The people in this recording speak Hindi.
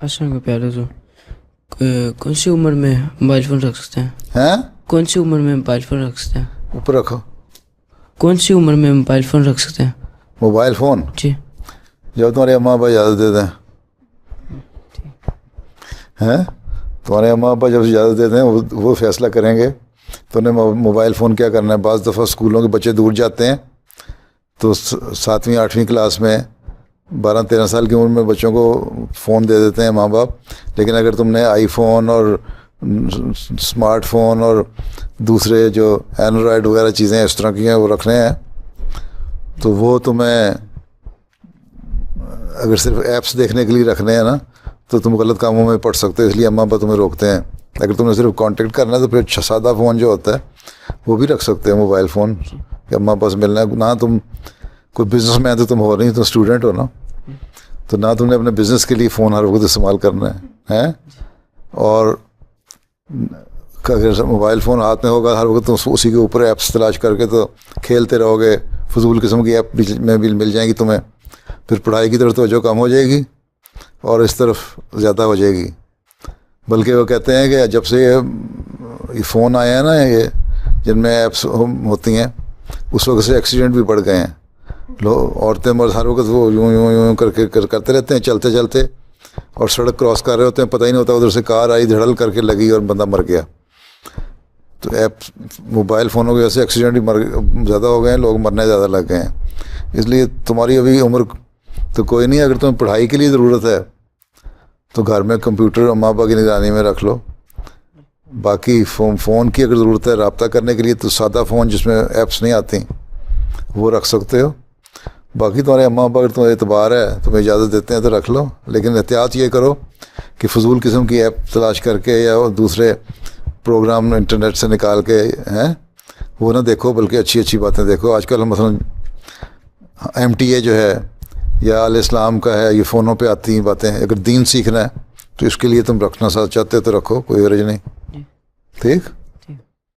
अच्छा को प्यारे तो कौन सी उम्र में मोबाइल फ़ोन रख सकते हैं? हैं? कौन सी उम्र में मोबाइल फ़ोन रख सकते हैं? ऊपर रखो। कौन सी उम्र में मोबाइल फ़ोन रख सकते हैं? मोबाइल फ़ोन जी। जब तुम्हारे अम्मा अब्बा इजाज़त देते हैं। हैं? तुम्हारे अम्मा अब्बा जब इजाज़त देते हैं वो फैसला करेंगे तो उन्हें मोबाइल फ़ोन क्या करना है। बाज़ दफ़ा स्कूलों के बच्चे दूर जाते हैं तो 7वीं 8वीं क्लास में 12-13 साल की उम्र में बच्चों को फ़ोन दे देते हैं माँ बाप। लेकिन अगर तुमने आईफोन और स्मार्टफ़ोन और दूसरे जो एंड्रॉयड वगैरह चीज़ें इस तरह की हैं वो रखने हैं तो वो तुम्हें अगर सिर्फ ऐप्स देखने के लिए रखने हैं ना तो तुम गलत कामों में पड़ सकते हो। इसलिए अम्मा अब्बा तुम्हें रोकते हैं। अगर तुम्हें सिर्फ कांटेक्ट करना है तो फिर सादा फ़ोन जो होता है वो भी रख सकते हो, मोबाइल फ़ोन कि अम्मा अब्बा से मिलना है ना। तुम कोई बिजनेसमैन तो तुम हो नहीं, तुम स्टूडेंट हो ना, तो ना तुमने अपने बिज़नेस के लिए फ़ोन हर वक्त इस्तेमाल करना है। और अगर मोबाइल फ़ोन हाथ में होगा हर वक्त तुम उसी के ऊपर ऐप्स तलाश करके तो खेलते रहोगे। फजूल किस्म की ऐप में भी मिल जाएंगी तुम्हें। फिर पढ़ाई की तरफ तवज्जो कम हो जाएगी और इस तरफ ज़्यादा हो जाएगी। बल्कि वो कहते हैं कि जब से ये फ़ोन आए हैं ना, ये जिनमें ऐप्स होती हैं, उस वक्त से एक्सीडेंट भी बढ़ गए हैं। लोग औरतें मर्द हर वक्त वो यूँ यूँ यूँ करते रहते हैं चलते चलते, और सड़क क्रॉस कर रहे होते हैं, पता ही नहीं होता उधर से कार आई धड़ल करके लगी और बंदा मर गया। तो ऐप मोबाइल फ़ोनों की वजह से एक्सीडेंट भी ज़्यादा हो गए हैं, लोग मरने ज़्यादा लग गए हैं। इसलिए तुम्हारी अभी उम्र तो कोई नहीं। अगर तुम्हें पढ़ाई के लिए ज़रूरत है तो घर में कंप्यूटर अम्मा अब्बा की निगरानी में रख लो। बाकी फ़ोन की अगर ज़रूरत है रब्ता करने के लिए तो सादा फ़ोन जिसमें ऐप्स नहीं आती वो रख सकते हो। बाकी तुम्हारे अम्मा अब्बा अगर तुम्हें एतबार है, तुम्हें इजाज़त देते हैं तो रख लो। लेकिन एहतियात ये करो कि फ़जूल किस्म की ऐप तलाश करके या दूसरे प्रोग्राम इंटरनेट से निकाल के हैं वो ना देखो, बल्कि अच्छी अच्छी बातें देखो। आजकल मसलन MTA जो है या अल इस्लाम का है, ये फ़ोनों पे आती हैं बातें। अगर दीन सीखना है तो इसके लिए तुम रखना साथ चाहते हो तो रखो, कोई हर्ज नहीं। ठीक।